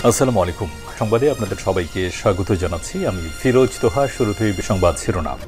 আসসালামু আলাইকুম। সংবাদে আপনাদের সবাইকে স্বাগত জানাচ্ছি। আমি ফিরোজ তোহা। শুরুতেই সংবাদ শিরোনাম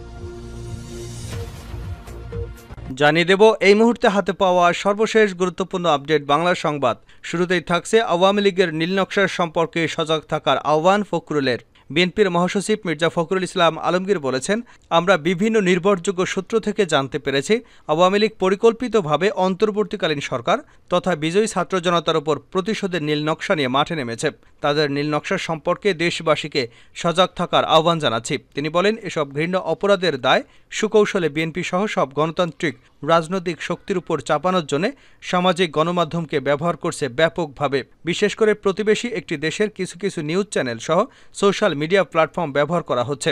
জানিয়ে দেব এই মুহূর্তে হাতে পাওয়া সর্বশেষ গুরুত্বপূর্ণ আপডেট বাংলা সংবাদ। শুরুতেই থাকছে আওয়ামী লীগের নীলনকশার সম্পর্কে সজাগ থাকার আহ্বান ফখরুলের। বিএনপির মহাসচিব মির্জা ফখরুল ইসলাম আলমগীর বলেছেন, আমরা বিভিন্ন নির্ভরযোগ্য সূত্র থেকে জানতে পেরেছি আওয়ামী লীগ পরিকল্পিতভাবে অন্তর্বর্তীকালীন সরকার তথা বিজয়ী ছাত্র জনতার উপর প্রতিশোধের নীলনকশা নিয়ে মাঠে নেমেছে। তাদের নীলনকশা সম্পর্কে দেশবাসীকে সজাগ থাকার আহ্বান জানাচ্ছি। তিনি বলেন, এসব ঘৃণ্য অপরাধের দায় সুকৌশলে বিএনপি সহ সব গণতান্ত্রিক রাজনৈতিক শক্তির উপর চাপানোর জন্য সামাজিক গণমাধ্যমকে ব্যবহার করছে ব্যাপকভাবে। বিশেষ করে প্রতিবেশী একটি দেশের কিছু কিছু নিউজ চ্যানেল সহ সোশ্যাল মিডিয়া প্ল্যাটফর্ম ব্যবহার করা হচ্ছে।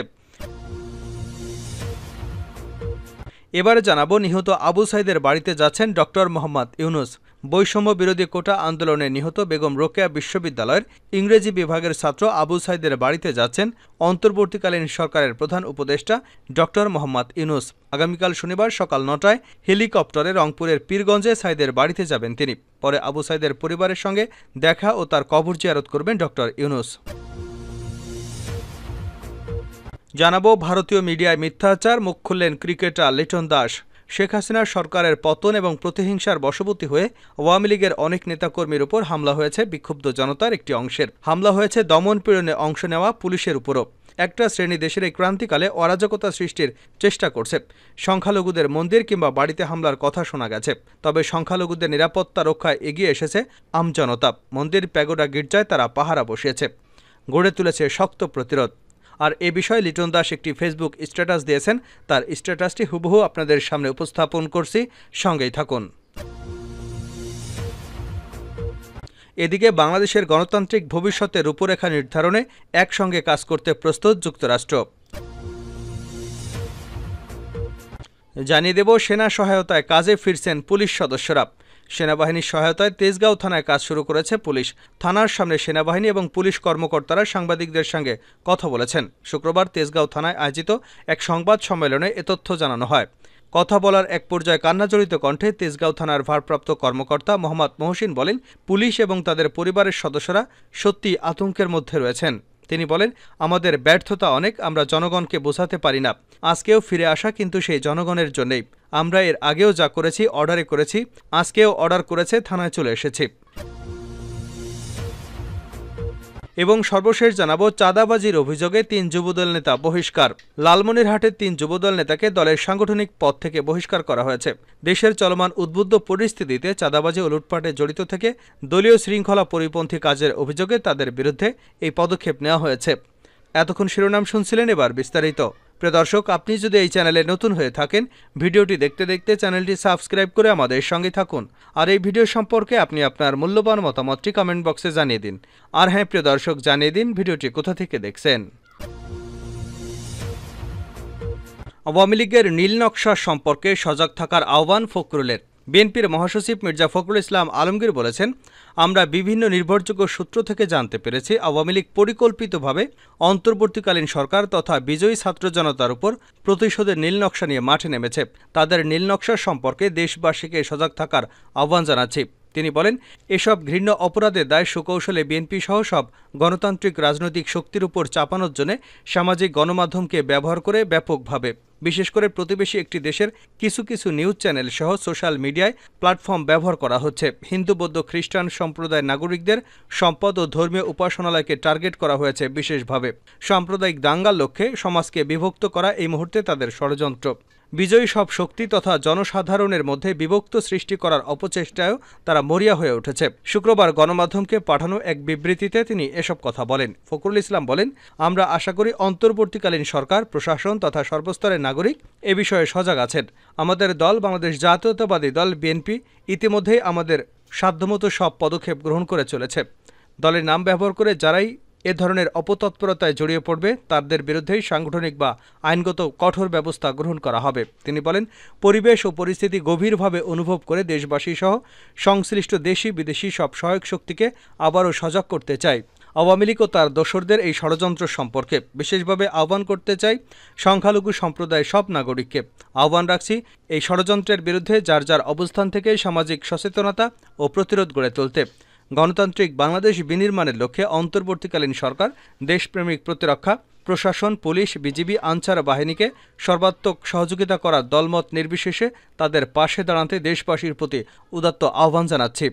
এবারে জানাবো, নিহত আবু সাইদের বাড়িতে যাচ্ছেন ডক্টর মোহাম্মদ ইউনুস। বৈষম্য বিরোধী কোটা আন্দোলনে নিহত বেগম রোকেয়া বিশ্ববিদ্যালয়ের ইংরেজি বিভাগের ছাত্র আবু সাইদের বাড়িতে যাচ্ছেন অন্তর্বর্তীকালীন সরকারের প্রধান উপদেষ্টা ডক্টর মোহাম্মদ ইউনুস। আগামীকাল শনিবার সকাল ৯টায় হেলিকপ্টারে রংপুরের পীরগঞ্জে সাইদের বাড়িতে যাবেন তিনি। পরে আবু সাইদের পরিবারের সঙ্গে দেখা ও তার কবর জিয়ারত করবেন ডক্টর ইউনুস। জানাবো, ভারতীয় মিডিয়ায় মিথ্যাচার, মুখ খুললেন ক্রিকেটার লিটন দাস। শেখ হাসিনার সরকারের পতন এবং প্রতিহিংসার বশবর্তী হয়ে আওয়ামী লীগের অনেক নেতাকর্মীর উপর হামলা হয়েছে বিক্ষুব্ধ জনতার একটি অংশের। হামলা হয়েছে দমনপীড়নে অংশ নেওয়া পুলিশের উপরও। একটা শ্রেণী দেশের এই ক্রান্তিকালে অরাজকতা সৃষ্টির চেষ্টা করছে। সংখ্যালঘুদের মন্দির কিংবা বাড়িতে হামলার কথা শোনা গেছে, তবে সংখ্যালঘুদের নিরাপত্তা রক্ষায় এগিয়ে এসেছে আমজনতা। মন্দির, প্যাগোডা, গির্জায় তারা পাহারা বসিয়েছে, গড়ে তুলেছে শক্ত প্রতিরোধ। আর এ বিষয়ে লিটন দাস একটি ফেসবুক স্ট্যাটাস দিয়েছেন। তার স্ট্যাটাসটি হুবহু আপনাদের সামনে উপস্থাপন করছি, সঙ্গেই থাকুন। এদিকে বাংলাদেশের গণতান্ত্রিক ভবিষ্যতের রূপরেখা নির্ধারণে একসঙ্গে কাজ করতে প্রস্তুত যুক্তরাষ্ট্র। জানিয়ে দেব, সেনা সহায়তায় কাজে ফিরছেন পুলিশ সদস্যরা। সেনাবাহিনীর সহায়তায় তেজগাঁও থানায় কাজ শুরু করেছে পুলিশ। থানার সামনে সেনাবাহিনী এবং পুলিশ কর্মকর্তারা সাংবাদিকদের সঙ্গে কথা বলেছেন। শুক্রবার তেজগাঁও থানায় আয়োজিত এক সংবাদ সম্মেলনে এ তথ্য জানানো হয়। কথা বলার এক পর্যায়ে কান্নাজড়িত কণ্ঠে তেজগাঁও থানার ভারপ্রাপ্ত কর্মকর্তা মোহাম্মদ মহসিন বলেন, পুলিশ এবং তাদের পরিবারের সদস্যরা সত্যি আতঙ্কের মধ্যে রয়েছেন। তিনি বলেন, আমাদের ব্যর্থতা অনেক, আমরা জনগণকে বোঝাতে পারি না। আজকেও ফিরে আসা কিন্তু সেই জনগণের জন্যই। আমরা এর আগেও যা করেছি অর্ডারে করেছি, আজকেও অর্ডার করেছে, থানায় চলে এসেছি। এবং সর্বশেষ জানাবো, চাঁদাবাজির অভিযোগে ৩ যুবদল নেতা বহিষ্কার। লালমনিরহাটের ৩ যুবদল নেতাকে দলের সাংগঠনিক পদ থেকে বহিষ্কার করা হয়েছে। দেশের চলমান উদ্বুদ্ধ পরিস্থিতিতে চাঁদাবাজি ও লুটপাটে জড়িত থেকে দলীয় শৃঙ্খলা পরিপন্থী কাজের অভিযোগে তাদের বিরুদ্ধে এই পদক্ষেপ নেওয়া হয়েছে। এতক্ষণ শিরোনাম শুনছিলেন, এবার বিস্তারিত। প্রিয় দর্শক, আপনি যদি এই চ্যানেলে নতুন হয়ে থাকেন, ভিডিওটি দেখতে দেখতে চ্যানেলটি সাবস্ক্রাইব করে আমাদের সঙ্গে থাকুন। আর এই ভিডিও সম্পর্কে আপনি আপনার মূল্যবান মতামতটি কমেন্ট বক্সে জানিয়ে দিন। আর হ্যাঁ প্রিয় দর্শক, জানিয়ে দিন ভিডিওটি কোথা থেকে দেখছেন। আওয়ামী লীগের নীলনকশা সম্পর্কে সজাগ থাকার আহ্বান ফখরুলের। বিএনপির মহাসচিব মির্জা ফখরুল ইসলাম আলমগীর বলেছেন, আমরা বিভিন্ন নির্ভরযোগ্য সূত্র থেকে জানতে পেরেছি আওয়ামী লীগ পরিকল্পিতভাবে অন্তর্বর্তীকালীন সরকার তথা বিজয়ী ছাত্র জনতার উপর প্রতিশোধের নীলনকশা নিয়ে মাঠে নেমেছে। তাদের নীলনকশা সম্পর্কে দেশবাসীকে সজাগ থাকার আহ্বান জানাচ্ছি। তিনি বলেন, এসব ঘৃণ্য অপরাধের দায় সুকৌশলে বিএনপি সহ সব গণতান্ত্রিক রাজনৈতিক শক্তির উপর চাপানোর জন্য সামাজিক গণমাধ্যমকে ব্যবহার করে ব্যাপকভাবে। বিশেষ করে প্রতিবেশী একটি দেশের কিছু কিছু নিউজ চ্যানেল সহ সোশ্যাল মিডিয়ায় প্ল্যাটফর্ম ব্যবহার করা হচ্ছে। হিন্দু, বৌদ্ধ, খ্রিস্টান সম্প্রদায়ের নাগরিকদের সম্পদ ও ধর্মীয় উপাসনালয়কে টার্গেট করা হয়েছে বিশেষভাবে। সাম্প্রদায়িক দাঙ্গার লক্ষ্যে সমাজকে বিভক্ত করা এই মুহূর্তে তাদের ষড়যন্ত্র। বিজয়ী সব শক্তি তথা জনসাধারণের মধ্যে বিভক্ত সৃষ্টি করার অপচেষ্টায়ও তারা মরিয়া হয়ে উঠেছে। শুক্রবার গণমাধ্যমকে পাঠানো এক বিবৃতিতে তিনি এসব কথা বলেন। ফখরুল ইসলাম বলেন, আমরা আশা করি অন্তর্বর্তীকালীন সরকার, প্রশাসন তথা সর্বস্তরের নাগরিক এ বিষয়ে সজাগ আছেন। আমাদের দল বাংলাদেশ জাতীয়তাবাদী দল বিএনপি ইতিমধ্যেই আমাদের সাধ্যমতো সব পদক্ষেপ গ্রহণ করে চলেছে। দলের নাম ব্যবহার করে যারাই এ ধরনের অপতৎপরতায় জড়িয়ে পড়বে তাদের বিরুদ্ধেই সাংগঠনিক বা আইনগত কঠোর ব্যবস্থা গ্রহণ করা হবে। তিনি বলেন, পরিবেশ ও পরিস্থিতি গভীরভাবে অনুভব করে দেশবাসী সহ সংশ্লিষ্ট দেশি বিদেশি সব সহায়ক শক্তিকে আবারও সজাগ করতে চাই। আওয়ামী লীগ ও তার দোসরদের এই ষড়যন্ত্র সম্পর্কে বিশেষভাবে আহ্বান করতে চাই সংখ্যালঘু সম্প্রদায়ের সব নাগরিককে। আহ্বান রাখছি এই ষড়যন্ত্রের বিরুদ্ধে যার যার অবস্থান থেকে সামাজিক সচেতনতা ও প্রতিরোধ গড়ে তুলতে। গণতান্ত্রিক বাংলাদেশ বিনির্মাণের লক্ষ্যে অন্তর্বর্তীকালীন সরকার দেশপ্রেমিক প্রতিরক্ষা প্রশাসন, পুলিশ, বিজিবি, আনসার বাহিনীকে সর্বাত্মক সহযোগিতা করার দলমত নির্বিশেষে তাদের পাশে দাঁড়াতে দেশবাসীর প্রতি উদাত্ত আহ্বান জানাচ্ছি।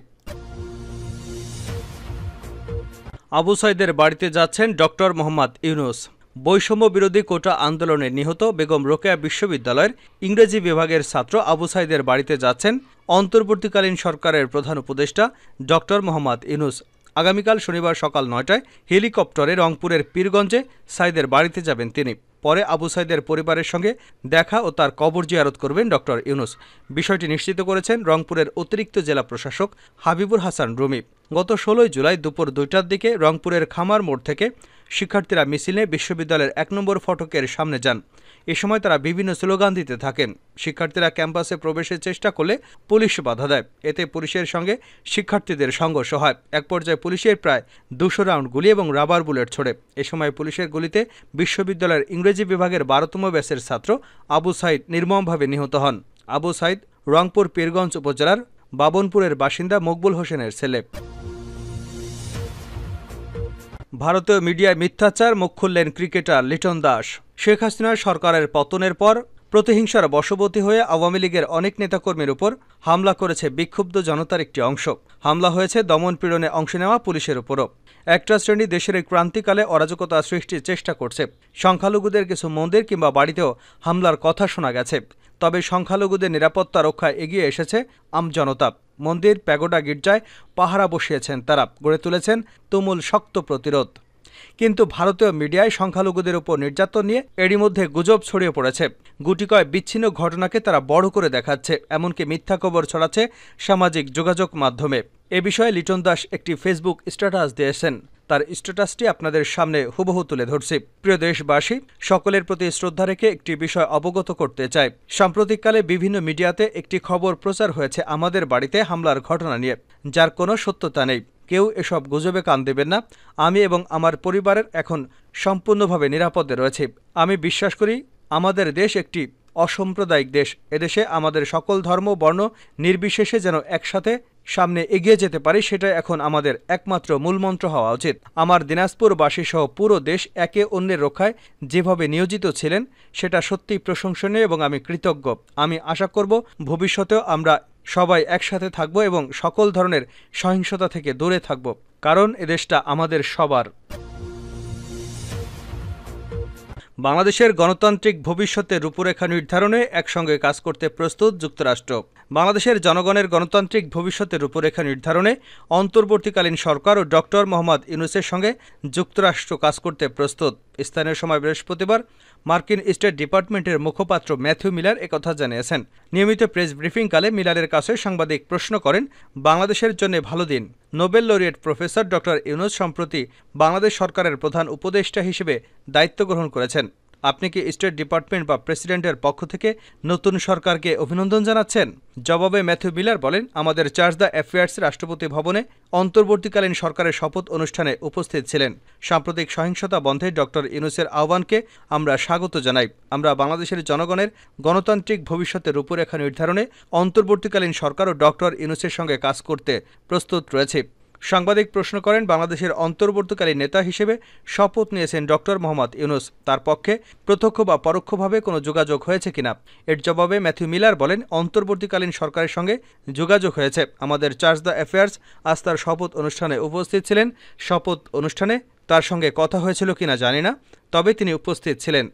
আবু সাইদের বাড়িতে যাচ্ছেন ডক্টর মোহাম্মদ ইউনূস। বৈষম্য বিরোধী কোটা আন্দোলনে নিহত বেগম রোকেয়া বিশ্ববিদ্যালয়ের ইংরেজি বিভাগের ছাত্র আবু সাইদের বাড়িতে যাচ্ছেন অন্তর্বর্তীকালীন সরকারের প্রধান উপদেষ্টা ডক্টর মোহাম্মদ ইউনূস। আগামীকাল শনিবার সকাল ৯টায় হেলিকপ্টারে রংপুরের পীরগঞ্জে সাইদের বাড়িতে যাবেন তিনি। পরে আবু সাইদের পরিবারের সঙ্গে দেখা ও তার কবর জিয়ারত করবেন ডক্টর ইউনূস। বিষয়টি নিশ্চিত করেছেন রংপুরের অতিরিক্ত জেলা প্রশাসক হাবিবুর হাসান রুমি। গত ১৬ জুলাই দুপুর ২টার দিকে রংপুরের খামার মোড় থেকে শিক্ষার্থীরা মিছিলে বিশ্ববিদ্যালয়ের ১ নম্বর ফটকের সামনে যান। এ সময় তারা বিভিন্ন স্লোগান দিতে থাকেন। শিক্ষার্থীরা ক্যাম্পাসে প্রবেশের চেষ্টা করলে পুলিশ বাধা দেয়। এতে পুলিশের সঙ্গে শিক্ষার্থীদের সংঘর্ষ হয়। এক পর্যায়ে পুলিশের প্রায় ২০০ রাউন্ড গুলি এবং রাবার বুলেট ছোড়ে। এ সময় পুলিশের গুলিতে বিশ্ববিদ্যালয়ের ইংরেজি বিভাগের ১২তম ব্যাচের ছাত্র আবু সাইদ নির্মমভাবে নিহত হন। আবু সাইদ রংপুর পীরগঞ্জ উপজেলার বাবনপুরের বাসিন্দা মকবুল হোসেনের ছেলে। ভারতীয় মিডিয়ায় মিথ্যাচার, মুখ খুললেন ক্রিকেটার লিটন দাস। শেখ হাসিনার সরকারের পতনের পর প্রতিহিংসার বশবর্তী হয়ে আওয়ামী লীগের অনেক নেতাকর্মীর উপর হামলা করেছে বিক্ষুব্ধ জনতার একটি অংশ। হামলা হয়েছে দমন-পীড়নে অংশ নেওয়া পুলিশের উপরও। একটা শ্রেণী দেশের এই ক্রান্তিকালে অরাজকতা সৃষ্টির চেষ্টা করছে। সংখ্যালঘুদের কিছু মন্দির কিংবা বাড়িতেও হামলার কথা শোনা গেছে। তবে সংখ্যালঘুদের নিরাপত্তা রক্ষায় এগিয়ে এসেছে আমজনতা। মন্দির, প্যাগোডা, গির্জায় পাহারা বসিয়েছেন তারা, গড়ে তুলেছেন তুমুল শক্ত প্রতিরোধ। কিন্তু ভারতীয় মিডিয়ায় সংখ্যালঘুদের উপর নির্যাতন নিয়ে এরই মধ্যে গুজব ছড়িয়ে পড়েছে। গুটিকয় বিচ্ছিন্ন ঘটনাকে তারা বড় করে দেখাচ্ছে, এমনকি মিথ্যা খবর ছড়াচ্ছে সামাজিক যোগাযোগ মাধ্যমে। এ বিষয়ে লিটন দাস একটি ফেসবুক স্ট্যাটাস দিয়েছেন। তার স্ট্যাটাসটি আপনাদের সামনে হুবহু তুলে ধরছি। প্রিয় দেশবাসী, সকলের প্রতি শ্রদ্ধা রেখে একটি বিষয় অবগত করতে চাই। সাম্প্রতিককালে বিভিন্ন মিডিয়াতে একটি খবর প্রচার হয়েছে আমাদের বাড়িতে হামলার ঘটনা নিয়ে, যার কোনো সত্যতা নেই। কেউ এসব গুজবে কান দেবেন না। আমি এবং আমার পরিবারের এখন সম্পূর্ণভাবে নিরাপদে রয়েছে। আমি বিশ্বাস করি আমাদের দেশ একটি অসাম্প্রদায়িক দেশ। এদেশে আমাদের সকল ধর্ম, বর্ণ নির্বিশেষে যেন একসাথে সামনে এগিয়ে যেতে পারি, সেটাই এখন আমাদের একমাত্র মূলমন্ত্র হওয়া উচিত। আমার দিনাজপুরবাসী সহ পুরো দেশ একে অন্যের রক্ষায় যেভাবে নিয়োজিত ছিলেন সেটা সত্যিই প্রশংসনীয় এবং আমি কৃতজ্ঞ। আমি আশা করব ভবিষ্যতেও আমরা সবাই একসাথে থাকব এবং সকল ধরনের সহিংসতা থেকে দূরে থাকব, কারণ এদেশটা আমাদের সবার। বাংলাদেশের গণতান্ত্রিক ভবিষ্যতের রূপরেখা নির্ধারণে একসঙ্গে কাজ করতে প্রস্তুত যুক্তরাষ্ট্র। বাংলাদেশের জনগণের গণতান্ত্রিক ভবিষ্যতের রূপরেখা নির্ধারণে অন্তর্বর্তীকালীন সরকার ও ডক্টর মোহাম্মদ ইউনূসের সঙ্গে যুক্তরাষ্ট্র কাজ করতে প্রস্তুত। স্থানীয় সময় বৃহস্পতিবার মার্কিন স্টেট ডিপার্টমেন্টের মুখপাত্র ম্যাথিউ মিলার একথা জানিয়েছেন। নিয়মিত প্রেস ব্রিফিংকালে মিলারের কাছে সাংবাদিক প্রশ্ন করেন, বাংলাদেশের জন্য ভালো দিন। Nobel laureate professor doctor Yunus সম্প্রতি বাংলাদেশ সরকারের প্রধান উপদেষ্টা হিসেবে দায়িত্ব গ্রহণ করেছেন। আপনি কি স্টেট ডিপার্টমেন্ট বা প্রেসিডেন্টের পক্ষ থেকে নতুন সরকারকে অভিনন্দন জানাচ্ছেন? জবাবে ম্যাথিউ মিলার বলেন, আমাদের চার্জ দ্য অ্যাফেয়ার্স রাষ্ট্রপতি ভবনে অন্তর্বর্তীকালীন সরকারের শপথ অনুষ্ঠানে উপস্থিত ছিলেন। সাম্প্রতিক সহিংসতা বন্ধে ডক্টর ইউনূসের আহ্বানকে আমরা স্বাগত জানাই। আমরা বাংলাদেশের জনগণের গণতান্ত্রিক ভবিষ্যতের রূপরেখা নির্ধারণে অন্তর্বর্তীকালীন সরকার ও ডক্টর ইউনূসের সঙ্গে কাজ করতে প্রস্তুত রয়েছে। সাংবাদিক প্রশ্ন করেন, বাংলাদেশের অন্তর্বর্তীকালীন নেতা হিসেবে শপথ নিয়েছেন ডক্টর মোহাম্মদ ইউনূস, তার পক্ষে প্রত্যক্ষ বা পরোক্ষভাবে কোনো যোগাযোগ হয়েছে কিনা? এর জবাবে ম্যাথিউ মিলার বলেন, অন্তর্বর্তীকালীন সরকারের সঙ্গে যোগাযোগ হয়েছে। আমাদের চার্জ দ্য অ্যাফেয়ার্স আজ তার শপথ অনুষ্ঠানে উপস্থিত ছিলেন। শপথ অনুষ্ঠানে তার সঙ্গে কথা হয়েছিল কিনা জানি না, তবে তিনি উপস্থিত ছিলেন।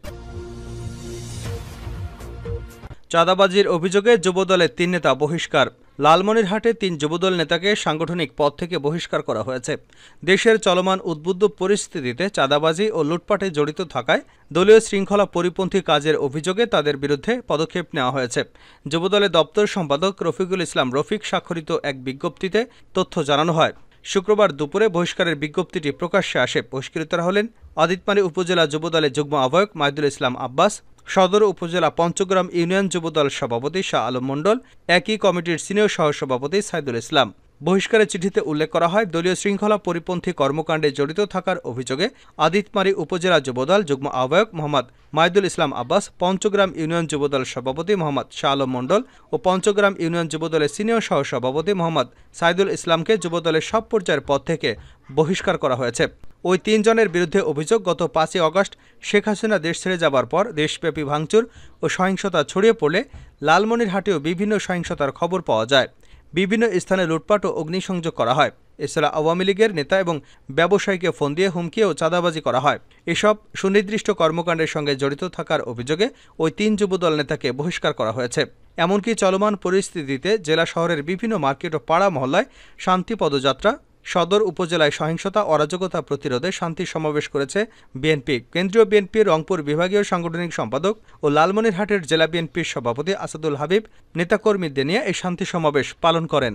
চাঁদাবাজির অভিযোগে যুবদলের ৩ নেতা বহিষ্কার। লালমনিরহাটে ৩ যুবদল নেতাকে সাংগঠনিক পদ থেকে বহিষ্কার করা হয়েছে। দেশের চলমান উদ্বুদ্ধ পরিস্থিতিতে চাঁদাবাজি ও লুটপাটে জড়িত থাকায় দলীয় শৃঙ্খলা পরিপন্থী কাজের অভিযোগে তাদের বিরুদ্ধে পদক্ষেপ নেওয়া হয়েছে। যুবদলের দপ্তর সম্পাদক রফিকুল ইসলাম রফিক স্বাক্ষরিত এক বিজ্ঞপ্তিতে তথ্য জানানো হয়। শুক্রবার দুপুরে বহিষ্কারের বিজ্ঞপ্তিটি প্রকাশ্যে আসে। বহিষ্কৃতরা হলেন আদিতমারী উপজেলা যুবদলের যুগ্ম আহ্বায়ক মাহিদুল ইসলাম আব্বাস, সদর উপজেলা পঞ্চগ্রাম ইউনিয়ন যুবদল সভাপতি শাহ আলম মণ্ডল, একই কমিটির সিনিয়র সহসভাপতি সাইদুল ইসলাম। বহিষ্কারের চিঠিতে উল্লেখ করা হয়, দলীয় শৃঙ্খলা পরিপন্থী কর্মকাণ্ডে জড়িত থাকার অভিযোগে আদিতমারী উপজেলা যুবদল যুগ্ম আহ্বায়ক মোহাম্মদ মাইদুল ইসলাম আব্বাস, পঞ্চগ্রাম ইউনিয়ন যুবদল সভাপতি মোহাম্মদ শাহ আলম মণ্ডল ও পঞ্চগ্রাম ইউনিয়ন যুবদলের সিনিয়র সহ সভাপতি মোহাম্মদ সাইদুল ইসলামকে যুবদলের সব পর্যায়ের পদ থেকে বহিষ্কার করা হয়েছে। ওই ৩ জনের বিরুদ্ধে অভিযোগ, গত ৫ই আগস্ট শেখ হাসিনা দেশ ছেড়ে যাবার পর দেশব্যাপী ভাঙচুর ও সহিংসতা ছড়িয়ে পড়লে লালমনিরহাটেও বিভিন্ন সহিংসতার খবর পাওয়া যায়। বিভিন্ন স্থানে লুটপাট ও অগ্নিসংযোগ করা হয়। এছাড়া আওয়ামী লীগের নেতা এবং ব্যবসায়ীকে ফোন দিয়ে হুমকি ও চাঁদাবাজি করা হয়। এসব সুনির্দিষ্ট কর্মকাণ্ডের সঙ্গে জড়িত থাকার অভিযোগে ওই ৩ যুবদল নেতাকে বহিষ্কার করা হয়েছে। এমনকি চলমান পরিস্থিতিতে জেলা শহরের বিভিন্ন মার্কেট ও পাড়া মহল্লায় শান্তি পদযাত্রা, সদর উপজেলায় সহিংসতা অরাজকতা প্রতিরোধে শান্তি সমাবেশ করেছে বিএনপি। কেন্দ্রীয় বিএনপির রংপুর বিভাগীয় সাংগঠনিক সম্পাদক ও লালমনিরহাটের জেলা বিএনপির সভাপতি আসাদুল হাবিব নেতাকর্মীদের নিয়ে এই শান্তি সমাবেশ পালন করেন।